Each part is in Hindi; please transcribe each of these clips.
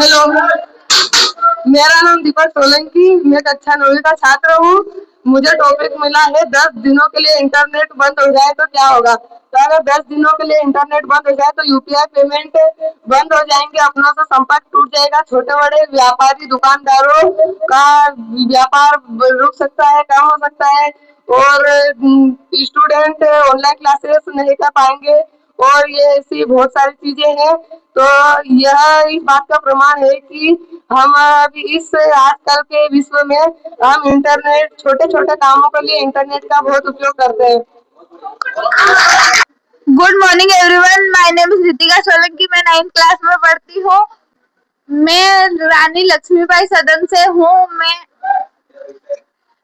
हेलो, मेरा नाम दीपक सोलंकी, मैं कक्षा 9वीं का छात्र हूँ। मुझे टॉपिक मिला है 10 दिनों के लिए इंटरनेट बंद हो जाए तो क्या होगा। तो अगर 10 दिनों के लिए इंटरनेट बंद हो जाए तो यूपीआई पेमेंट बंद हो जाएंगे, अपनों से संपर्क टूट जाएगा, छोटे बड़े व्यापारी दुकानदारों का व्यापार रुक सकता है, कम हो सकता है, और स्टूडेंट ऑनलाइन क्लासेस नहीं कर पाएंगे, और ये ऐसी बहुत सारी चीजें हैं। तो यह इस बात का प्रमाण है कि हम अभी इस आजकल के विश्व में हम इंटरनेट छोटे छोटे कामों के लिए इंटरनेट का बहुत उपयोग करते हैं। Good morning everyone, my name is Ritika Solanki, मैं 9th क्लास में पढ़ती हूँ। मैं रानी लक्ष्मीबाई सदन से हूँ।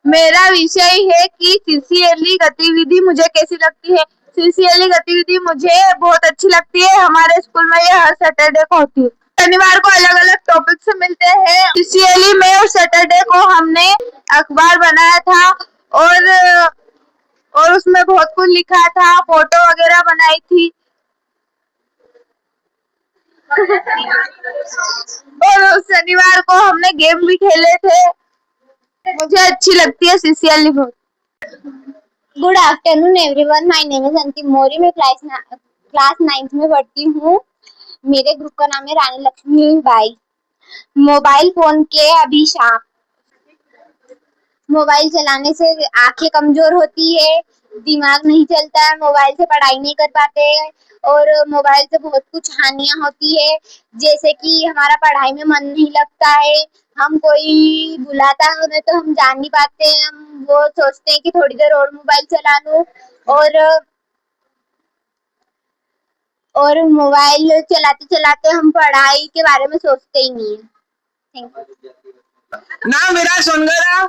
मेरा विषय है कि सीसीएलई गतिविधि मुझे कैसी लगती है। सीसीएलई गतिविधि मुझे बहुत अच्छी लगती है। हमारे स्कूल में ये हर सैटरडे को होती है। शनिवार को अलग अलग टॉपिक से मिलते हैं। सीसीएलई में और सैटरडे को हमने अखबार बनाया था और उसमें बहुत कुछ लिखा था, फोटो वगैरह बनाई थी और उस शनिवार को हमने गेम भी खेले थे। मुझे अच्छी लगती है सीसीएलई बहुत। Good afternoon everyone, my name is Ankit Maurya, मैं क्लास 9th में पढ़ती हूँ। मेरे ग्रुप का नाम है रानी लक्ष्मीबाई। मोबाइल फोन के अभिशाप। मोबाइल चलाने से आंखें कमजोर होती है, दिमाग नहीं चलता है, मोबाइल से पढ़ाई नहीं कर पाते हैं और मोबाइल से बहुत कुछ हानियां होती है, जैसे कि हमारा पढ़ाई में मन नहीं लगता है, हम कोई बुलाता है उन्हें तो हम जान नहीं पाते हैं, हम वो सोचते हैं कि थोड़ी देर और मोबाइल चला लूं और मोबाइल चलाते चलाते हम पढ़ाई के बारे में सोचते ही नहीं है। Thank you. नाम मेरा सोनगरा,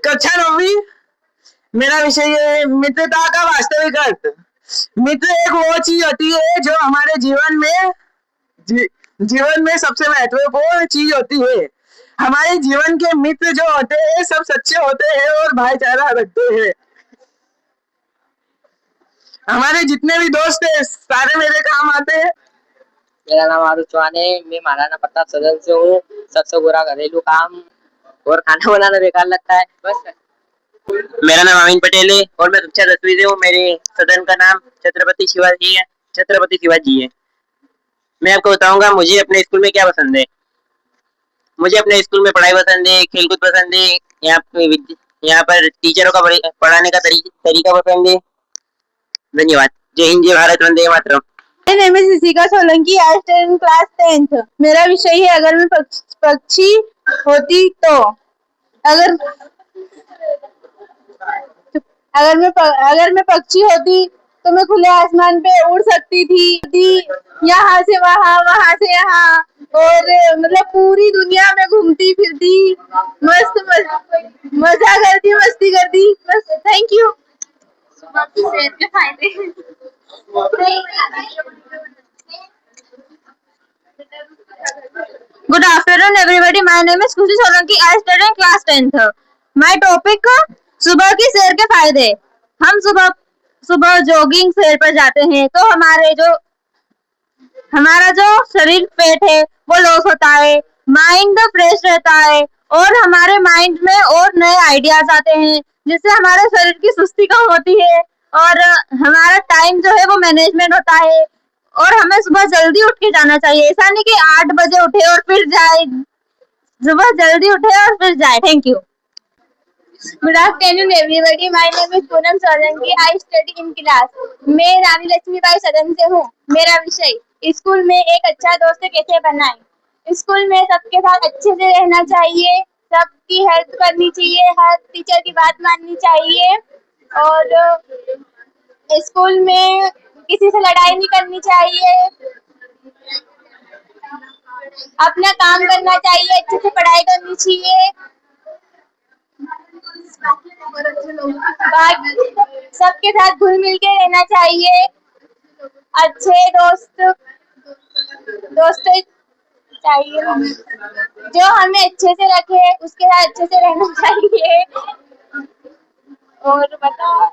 कक्षा 9वीं। मेरा विषय है मित्रता का वास्तविक अर्थ। मित्र एक वो चीज होती है जो हमारे जीवन में सबसे महत्वपूर्ण चीज होती है। हमारे जीवन के मित्र जो होते हैं सब सच्चे होते हैं और भाईचारा रखते हैं। हमारे जितने भी दोस्त हैं सारे मेरे काम आते हैं। मेरा नाम आरुष चौहान है, मैं महाराणा प्रताप सदन से हूँ। सबसे बुरा घरेलू काम और खाना बनाना बेकार लगता है, बस। मेरा नाम अमीन पटेल है और मैं कक्षा 10वीं से हूँ। मेरे सदन का नाम छत्रपति शिवाजी है। मैं आपको बताऊंगा मुझे अपने स्कूल में क्या पसंद है। मुझे अपने स्कूल में पढ़ाई पसंद है, खेलकूद पसंद है, यहाँ पर टीचरों का पढ़ाने का तरीका पसंद है। धन्यवाद। जय हिंद, जय Bharat, Vande Mataram. My name is Ritika Solanki, I study in class 10th। मेरा विषय है अगर मैं पक्षी होती तो। अगर मैं पक्षी होती तो मैं खुले आसमान पे उड़ सकती थी, यहाँ से वहाँ, वहाँ से यहाँ, और मतलब पूरी दुनिया में घूमती फिरती, मजा करती, मस्ती करती, बस। Thank you. सेहत के फायदे। Good afternoon everybody, my name is खुशी Solanki, I study in class 10th। My topic सुबह की सैर के फायदे। हम सुबह जॉगिंग सैर पर जाते हैं तो हमारा जो शरीर पेट है वो लॉस होता है, माइंड फ्रेश रहता है और हमारे माइंड में और नए आइडियाज आते हैं, जिससे हमारे शरीर की सुस्ती कम होती है और हमारा टाइम जो है वो मैनेजमेंट होता है। और हमें सुबह जल्दी उठ के जाना चाहिए, ऐसा नहीं कि 8 बजे उठे और फिर जाए, सुबह जल्दी उठे और फिर जाए। Thank you. Good afternoon everybody, my name is Poonam Solanki, I study in class. मैं रानी लक्ष्मीबाई सदन से हूँ। मेरा विषय स्कूल में एक अच्छा दोस्त कैसे बनाएं। स्कूल में सबके साथ अच्छे से रहना चाहिए, सबकी हेल्प करनी चाहिए, हर टीचर की बात माननी चाहिए और स्कूल में किसी से लड़ाई नहीं करनी चाहिए, अपना काम करना चाहिए, अच्छे से पढ़ाई करनी चाहिए, सबके साथ घुल मिल के रहना चाहिए, अच्छे दोस्त चाहिए जो हमें अच्छे से रखे, उसके साथ अच्छे से रहना चाहिए। और बताओ।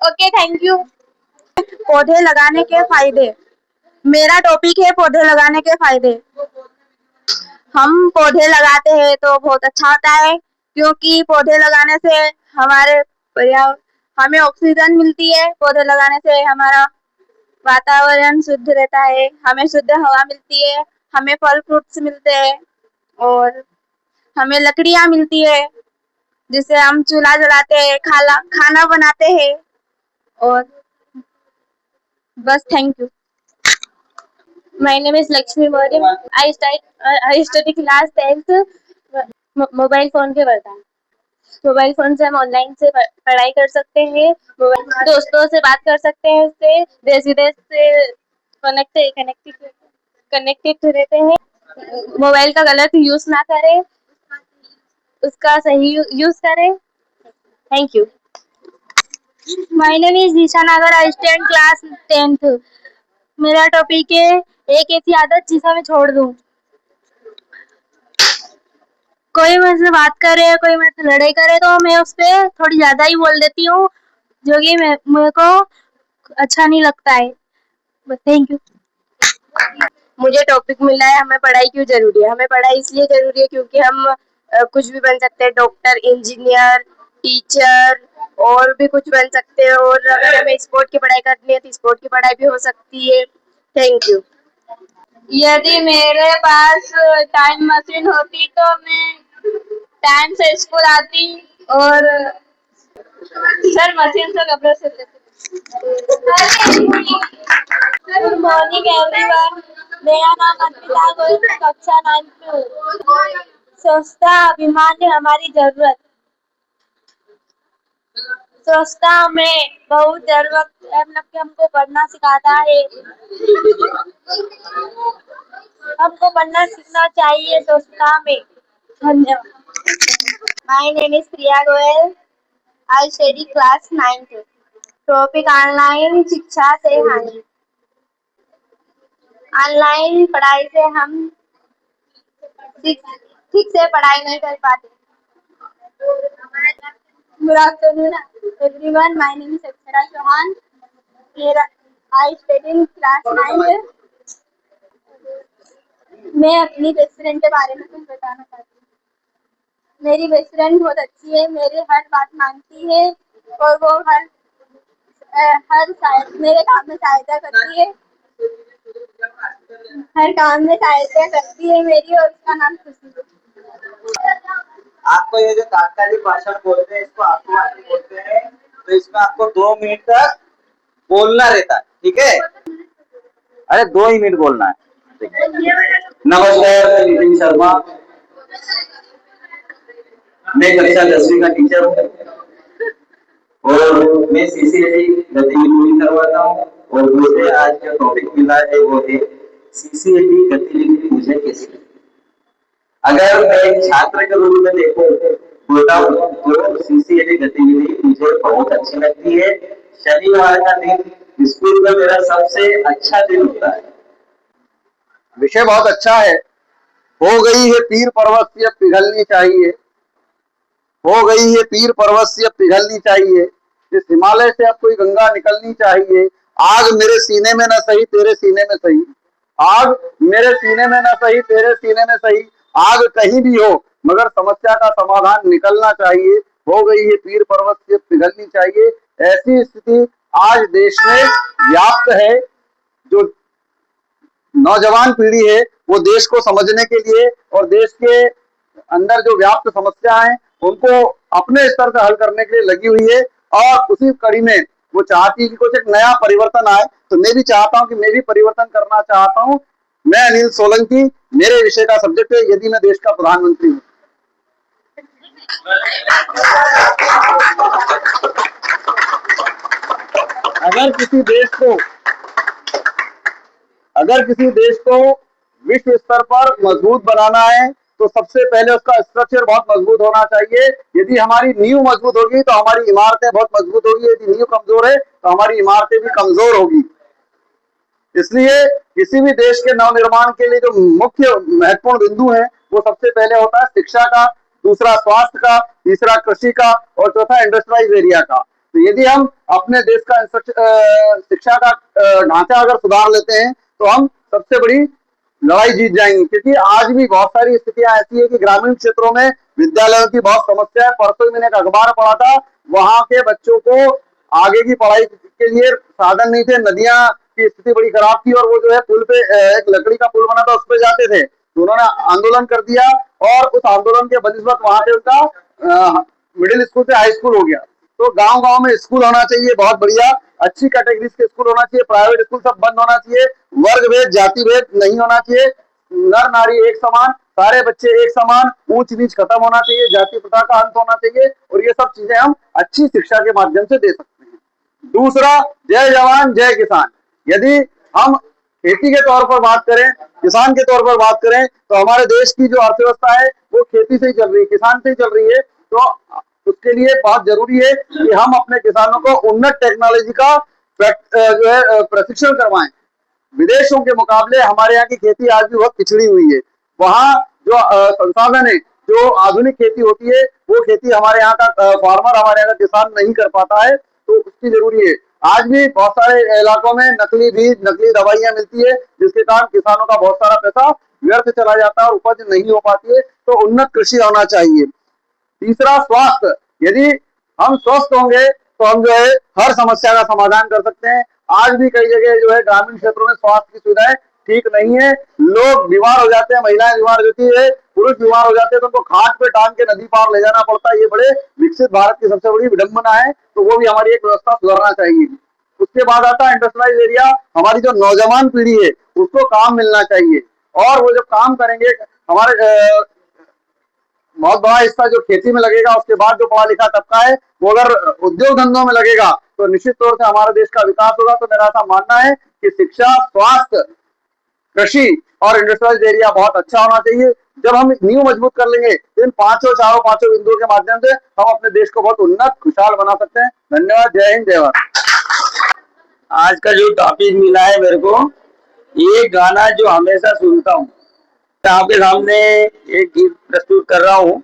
Okay, thank you. पौधे लगाने के फायदे। मेरा टॉपिक है पौधे लगाने के फायदे। हम पौधे लगाते हैं तो बहुत अच्छा होता है, क्योंकि पौधे लगाने से हमारे हमें ऑक्सीजन मिलती है। पौधे लगाने से हमारा वातावरण शुद्ध रहता है, हमें शुद्ध हवा मिलती है, हमें फल फ्रूट्स मिलते हैं और हमें लकड़ियां मिलती है जिससे हम चूल्हा जलाते हैं, खाना बनाते हैं। और बस, thank you. My name is Lakshmi Maurya. I study class 10th mobile phone के वरदान। मोबाइल फोन से हम ऑनलाइन से पढ़ाई कर सकते हैं, दोस्तों से बात कर सकते हैं, उससे देश विदेश से कनेक्टेड रहते हैं। मोबाइल का गलत यूज ना करें, उसका सही यूज करें। Thank you. My name is Isha Nagar. I stand class 10th। मेरा टॉपिक है एक ऐसी आदत जिसे मैं छोड़ दूं। कोई मुझसे बात करे, कोई मुझसे लड़ाई करे तो मैं उस पर थोड़ी ज्यादा ही बोल देती हूँ, जो कि मेरे को अच्छा नहीं लगता है। बस, थैंक यू। मुझे टॉपिक मिला है हमें पढ़ाई क्यों जरूरी है। हमें पढ़ाई इसलिए जरूरी है क्योंकि हम कुछ भी बन सकते हैं, डॉक्टर, इंजीनियर, टीचर और भी कुछ बन सकते हैं। और अगर हमें स्पोर्ट की पढ़ाई करनी है तो स्पोर्ट की पढ़ाई भी हो सकती है। Thank you. यदि मेरे पास टाइम मशीन होती तो मैं टाइम से स्कूल आती और सर मशीन से कपड़े सिलते थे। Good morning everyone. मेरा नाम अर्पिता गोयल, कक्षा 9 में हूँ। स्वच्छता अभियान है हमारी जरूरत। स्वच्छता हमें बहुत जरूरत है, मतलब कि हमको पढ़ना सिखाता है। हमको पढ़ना सीखना चाहिए स्वच्छता में। धन्यवाद। My name is Priya Goyal. I study class 9th। Topic online शिक्षा से हानि। ऑनलाइन पढ़ाई से हम ठीक से पढ़ाई नहीं कर पाते। Good afternoon everyone. My name is Akshara Chauhan. I study in class 9th। मैं अपनी बेस्ट फ्रेंड के बारे में कुछ बताना चाहती हूँ। मेरी बेस्ट फ्रेंड बहुत अच्छी है, मेरी हर बात मानती है और वो मेरे काम में सहायता करती है। हर काम में सहायता करती है मेरी, और उसका नाम खुशी है। आपको ये जो तात्कालिक भाषण बोलते हैं इसको आत्मवादी बोलते हैं। तो इसमें आपको 2 मिनट तक बोलना रहता है, ठीक है? अरे 2 ही मिनट बोलना है। नमस्कार, मैं नितिन शर्मा। मैं कक्षा 10वीं का टीचर हूँ और मैं सीसीएटी गतिविधि करवाता हूँ। और मुझे आज का टॉपिक मिला है वो है सीसीएटी गतिविधि मुझे कैसी लगी। अगर मैं एक छात्र के रूप में बताऊं तो सीसीएटी गतिविधि मुझे बहुत अच्छी लगती है। शनिवार का दिन स्कूल में मेरा सबसे अच्छा दिन होता है। विषय बहुत अच्छा है। हो गई है पीर पर्वत से पिघलनी चाहिए, हो गई है पीर पर्वत से पिघलनी चाहिए। इस हिमालय से अब कोई गंगा निकलनी चाहिए। आग मेरे सीने में न सही तेरे सीने में सही, आग मेरे सीने में न सही तेरे सीने में सही। आग कहीं भी हो मगर समस्या का समाधान निकलना चाहिए। हो गई है पीर पर्वत से पिघलनी चाहिए। ऐसी स्थिति आज देश में व्याप्त है। जो नौजवान पीढ़ी है वो देश को समझने के लिए और देश के अंदर जो व्याप्त समस्या है उनको अपने स्तर से हल करने के लिए लगी हुई है। और उसी कड़ी में वो चाहती है कि कुछ एक नया परिवर्तन आए। तो मैं भी चाहता हूं कि मैं भी परिवर्तन करना चाहता हूं। मैं अनिल सोलंकी, मेरे विषय का सब्जेक्ट है यदि मैं देश का प्रधानमंत्री हूं। अगर किसी देश को विश्व स्तर पर मजबूत बनाना है तो सबसे पहले उसका स्ट्रक्चर बहुत मजबूत होना चाहिए। यदि हमारी नींव मजबूत होगी तो हमारी इमारतें बहुत मजबूत होगी। यदि नींव कमजोर है तो हमारी इमारतें भी कमजोर होगी। इसलिए किसी भी देश के नवनिर्माण के लिए जो मुख्य महत्वपूर्ण बिंदु है वो सबसे पहले होता है शिक्षा का, दूसरा स्वास्थ्य का, तीसरा कृषि का और चौथा इंडस्ट्रियलाइज एरिया का। तो यदि हम अपने देश का शिक्षा का ढांचा अगर सुधार लेते हैं तो हम सबसे बड़ी लड़ाई जीत जाएंगे, क्योंकि आज भी बहुत सारी स्थितियां ऐसी है कि ग्रामीण क्षेत्रों में विद्यालयों की बहुत समस्या है। परसों मैंने एक अखबार पढ़ा था, वहां के बच्चों को आगे की पढ़ाई के लिए साधन नहीं थे, नदियां की स्थिति बड़ी खराब थी, और वो जो है पुल पे एक लकड़ी का पुल बना था, उस पे जाते थे, तो उन्होंने आंदोलन कर दिया, और उस आंदोलन के बनिस्बत वहां पे उनका मिडिल स्कूल से हाई स्कूल हो गया। तो गांव गांव में स्कूल होना चाहिए, बहुत बढ़िया, अच्छी कैटेगरीज के स्कूल होना चाहिए, प्राइवेट स्कूल सब बंद होना चाहिए, वर्ग भेद जाति भेद नहीं होना चाहिए, नर नारी एक समान, सारे बच्चे एक समान, ऊंच नीच खत्म होना चाहिए, जाति प्रथा का अंत होना चाहिए, और ये सब चीजें हम अच्छी शिक्षा के माध्यम से दे सकते हैं। दूसरा, जय जवान जय किसान। यदि हम खेती के तौर पर बात करें, किसान के तौर पर बात करें, तो हमारे देश की जो अर्थव्यवस्था है वो खेती से ही चल रही है, किसान से ही चल रही है। तो उसके लिए बहुत जरूरी है कि हम अपने किसानों को उन्नत टेक्नोलॉजी का जो है प्रशिक्षण करवाएं। विदेशों के मुकाबले हमारे यहाँ की खेती आज भी बहुत पिछड़ी हुई है। वहाँ जो संसाधन है, जो आधुनिक खेती होती है, वो खेती हमारे यहाँ का फार्मर, हमारे यहाँ का किसान नहीं कर पाता है, तो उसकी जरूरी है। आज भी बहुत सारे इलाकों में नकली बीज, नकली दवाइयां मिलती है, जिसके कारण किसानों का बहुत सारा पैसा व्यर्थ चला जाता है और उपज नहीं हो पाती है। तो उन्नत कृषि होना चाहिए। तीसरा, स्वास्थ्य। यदि हम स्वस्थ होंगे तो हम जो है हर समस्या का समाधान कर सकते हैं। आज भी कई जगह जो है ग्रामीण क्षेत्रों में स्वास्थ्य की सुविधाएं ठीक नहीं है, लोग बीमार हो जाते हैं, महिलाएं बीमार होती है, पुरुष बीमार हो जाते हैं, तो उनको खाट पे टांग के नदी पार ले जाना पड़ता है। ये बड़े विकसित भारत की सबसे बड़ी विडंबना है, तो वो भी हमारी एक व्यवस्था सुधारना चाहिए। उसके बाद आता है इंडस्ट्रियलाइज एरिया। हमारी जो नौजवान पीढ़ी है उसको काम मिलना चाहिए, और वो जब काम करेंगे, हमारे बहुत बड़ा हिस्सा जो खेती में लगेगा, उसके बाद जो पढ़ा लिखा तबका है वो अगर उद्योग धंधों में लगेगा तो निश्चित तौर से हमारे देश का विकास होगा। तो मेरा ऐसा मानना है कि शिक्षा, स्वास्थ्य, कृषि और इंडस्ट्रियलाइज एरिया बहुत अच्छा होना चाहिए। जब हम नींव मजबूत कर लेंगे, इन पांचों बिंदुओं के माध्यम से हम अपने देश को बहुत उन्नत, खुशहाल बना सकते हैं। धन्यवाद। जय हिंद, जय भारत। आज का जो टॉपिक मिला है मेरे को, ये गाना जो हमेशा सुनता हूँ, आपके सामने एक गीत प्रस्तुत कर रहा हूँ।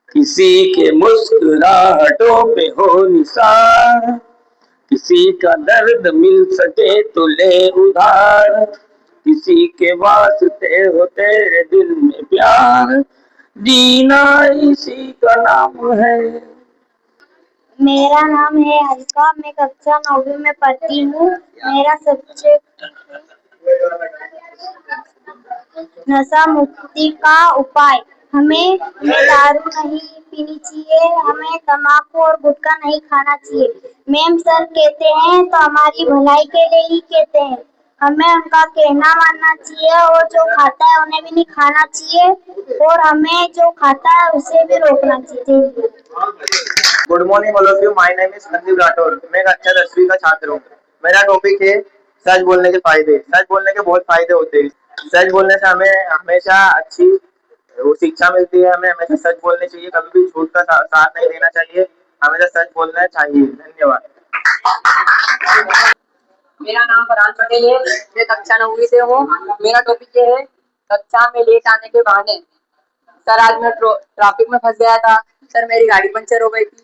किसी के मुस्कुराहटों पे हो निशान, किसी का दर्द मिल सके तो ले उधार, किसी के वास्ते हो तेरे दिल में प्यार, जीना इसी का नाम है। मेरा नाम है हल्का, मैं कक्षा 9वीं में पढ़ती हूँ। मेरा सब्जेक्ट नशा मुक्ति का उपाय। हमें दारू नहीं पीनी चाहिए, हमें तम्बाकू और गुटखा नहीं खाना चाहिए। मैम सर कहते हैं तो हमारी भलाई के लिए ही कहते हैं, हमें उनका कहना मानना चाहिए, और जो खाता है उन्हें भी नहीं खाना चाहिए, और हमें जो खाता है उसे भी रोकना चाहिए। Good morning all of you, my name is Sanjeev Rathore. मैं कक्षा 10वीं का छात्र हूँ। मेरा टॉपिक है सच बोलने के फायदे। सच बोलने के बहुत फायदे होते हैं। सच बोलने से हमें हमेशा अच्छी वो शिक्षा मिलती है। हमें हमेशा सच बोलनी चाहिए, कभी भी झूठ का साथ नहीं देना चाहिए, हमेशा सच बोलना चाहिए। धन्यवाद। मेरा नाम फरहान पटेल है, मैं कक्षा 9वीं से हूँ। मेरा टॉपिक ये है कक्षा में लेट आने के बहाने। सर, आज मैं ट्रैफिक में फंस गया था। सर, मेरी गाड़ी पंचर हो गई थी।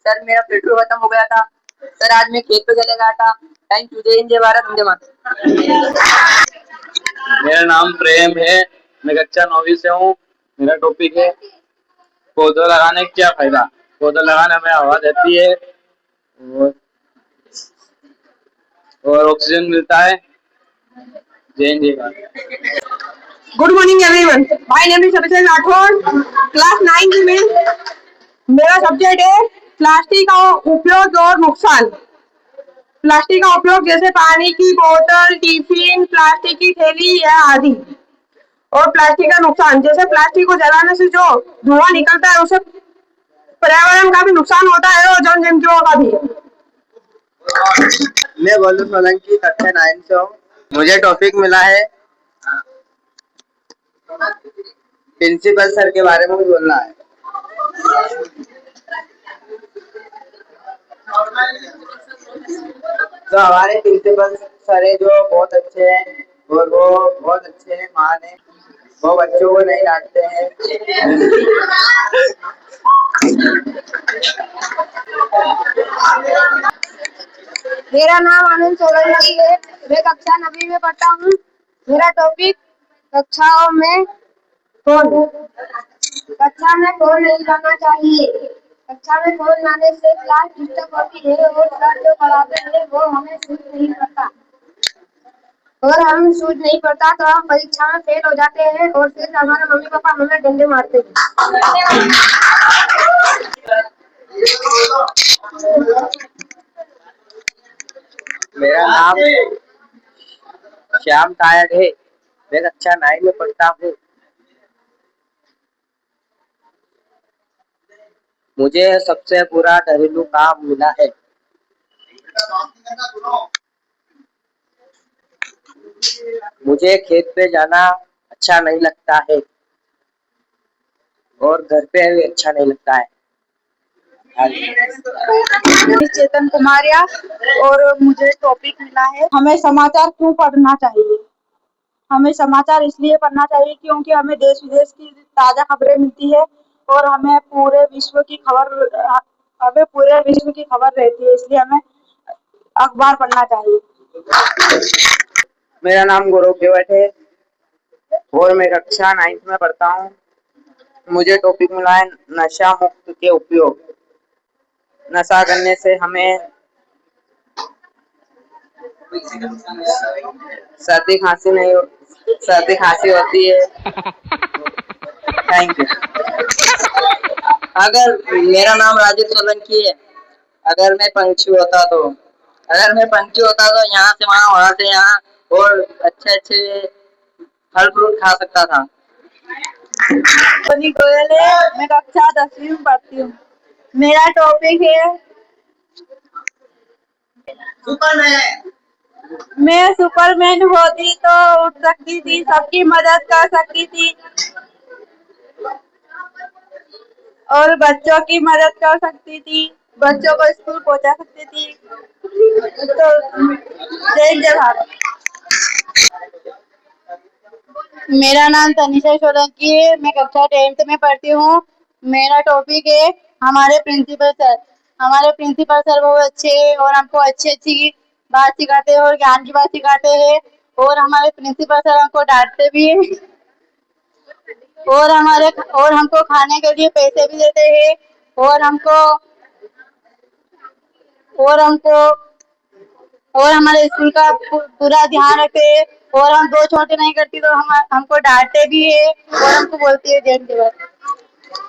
सर, मेरा पेट्रोल खत्म हो गया था। सर, आज मैं खेत पे चले गया था। Thank you. जय हिंद, जय भारत, वंदे मातरम। मेरा नाम प्रेम है, मैं कक्षा 9वीं से हूँ। मेरा टॉपिक है पौधा लगाने का क्या फायदा। पौधा लगाने में हवा देती है और ऑक्सीजन मिलता है। जय हिंद, जय Bharat. Good morning everyone, my name is Abhishek Rathore, class 9 में। मेरा सब्जेक्ट है प्लास्टिक का उपयोग और नुकसान। प्लास्टिक का उपयोग जैसे पानी की बोतल, टिफिन, प्लास्टिक की थैली या आदि, और प्लास्टिक का नुकसान जैसे प्लास्टिक को जलाने से जो धुआं निकलता है उससे पर्यावरण का भी नुकसान होता है और जन जंतुओं का भी। मैं गोलू सोलंकी, कक्षा 9 से हूँ। मुझे टॉपिक मिला है प्रिंसिपल सर के बारे में बोलना है। तो हमारे प्रिंसिपल सर है जो बहुत अच्छे हैं, और वो बहुत अच्छे हैं, महान है। वो बच्चों को नहीं डांटते हैं। मेरा नाम आनंद सोलंकी है। मैं कक्षा 9वीं में पढ़ता हूँ। मेरा टॉपिक कक्षाओं में फोन। कक्षा में फोन नहीं लाना चाहिए। कक्षा में फोन लाने से क्लास डिस्टर्ब होती है और सर जो पढ़ाते हैं वो हमें सूझ नहीं पड़ता। और हम सूझ नहीं पड़ता तो हम परीक्षा में फेल हो जाते हैं और फिर हमारे मम्मी पापा हमें डंडे मारते हैं। मेरा नाम श्याम नायक है। मैं कक्षा 9 में पढ़ता हूँ। मुझे सबसे बुरा घरेलू काम मिला है। मुझे खेत पे जाना अच्छा नहीं लगता है और घर पे भी अच्छा नहीं लगता है। चेतन कुमारिया और मुझे टॉपिक मिला है हमें समाचार क्यों पढ़ना चाहिए। हमें समाचार इसलिए पढ़ना चाहिए क्योंकि हमें देश विदेश की ताजा खबरें मिलती है और हमें पूरे विश्व की खबर रहती है, इसलिए हमें अखबार पढ़ना चाहिए। मेरा नाम गौरव केवट है और मैं कक्षा 9 में पढ़ता हूँ। मुझे टॉपिक मिला है नशा मुक्त के उपयोग। नशा करने से हमें सर्दी खांसी होती है। Thank you. अगर मेरा नाम राजेश सोलंकी है। अगर मैं पंछी होता तो यहाँ से वहाँ से यहाँ और अच्छे फल फ्रूट खा सकता था। गोयल है। मैं कक्षा 10वीं में पढ़ती हूँ। मेरा टॉपिक है मैं सुपरमैन होती तो उठ सकती थी, सबकी मदद कर सकती थी और बच्चों की मदद कर सकती थी, बच्चों को स्कूल पहुंचा सकती थी। तो जय जवाहर। मेरा नाम तनिषा सोलंकी है। मैं कक्षा 10th में पढ़ती हूँ। मेरा टॉपिक है हमारे प्रिंसिपल सर। हमारे प्रिंसिपल सर बहुत अच्छे हैं और हमको अच्छी बात सिखाते हैं और ज्ञान की बात सिखाते हैं और हमारे प्रिंसिपल सर हमको डांटते भी हैं और हमको खाने के लिए पैसे भी देते हैं और हमारे स्कूल का पूरा ध्यान रखते हैं और हम दो छोटे नहीं करती तो हमको डांटते भी है और हमको बोलती है जय जवाहर।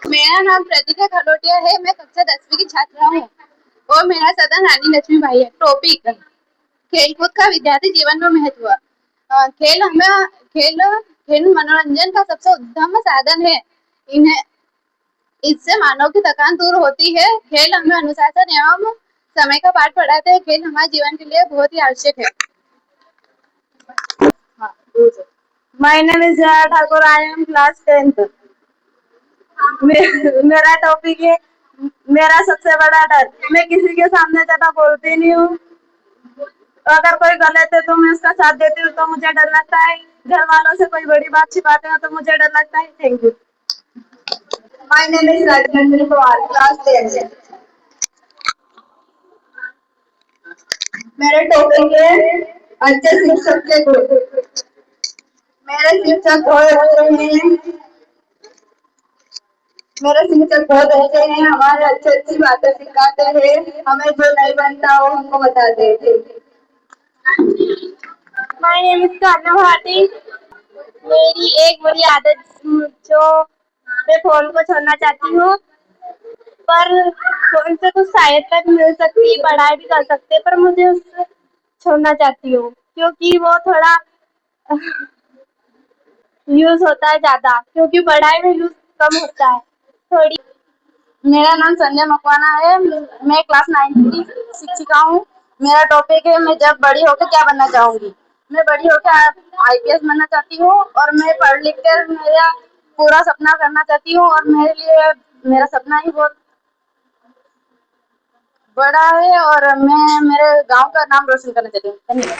मेरा नाम प्रतीका खलोटिया है। मैं कक्षा 10वीं की छात्रा हूँ और मेरा सदन रानी लक्ष्मी भाई है। टॉपिक खेलकूद का विद्यार्थी जीवन में महत्व। खेल मनोरंजन का सबसे उत्तम साधन है। इससे मानव की थकान दूर होती है। खेल हमें अनुशासन एवं समय का पाठ पढ़ाते हैं। खेल हमारे जीवन के लिए बहुत ही आवश्यक है। My name is Jaya Thakur. I am class 10th. मेरा टॉपिक है मेरा सबसे बड़ा डर। मैं किसी के सामने ज्यादा बोलती नहीं हूँ। अगर कोई गलत है तो मैं उसका साथ देती हूँ तो मुझे डर लगता है। घर वालों से कोई बड़ी बात छिपाते हो तो मुझे डर लगता है। Thank you. My name is Rajendra Pawar, class 10th. मेरे टॉपिक है अच्छे शिक्षक के गुण। मेरे शिक्षक बहुत अच्छे हैं। हमारे अच्छी बातें सिखाते हैं। हमें जो नहीं बनता वो हमको बताते हैं। My name is Kanha Bhati. मेरी एक बुरी आदत जो मैं फोन को छोड़ना चाहती हूँ पर फोन से कुछ सहायता भी मिल सकती, पढ़ाई भी कर सकते, पर मुझे उससे छोड़ना चाहती हूँ क्योंकि वो थोड़ा यूज होता है ज्यादा, क्योंकि पढ़ाई में यूज कम होता है थोड़ी। मेरा नाम संजय मकवाना है। मैं क्लास 9 की शिक्षिका हूँ। मेरा टॉपिक है मैं जब बड़ी होकर क्या बनना चाहूंगी। मैं बड़ी होकर IPS बनना चाहती हूँ और मैं पढ़ लिख कर मेरा पूरा सपना करना चाहती हूँ और मेरे लिए मेरा सपना ही बहुत बड़ा है और मैं मेरे गांव का नाम रोशन करना चाहती हूँ। धन्यवाद।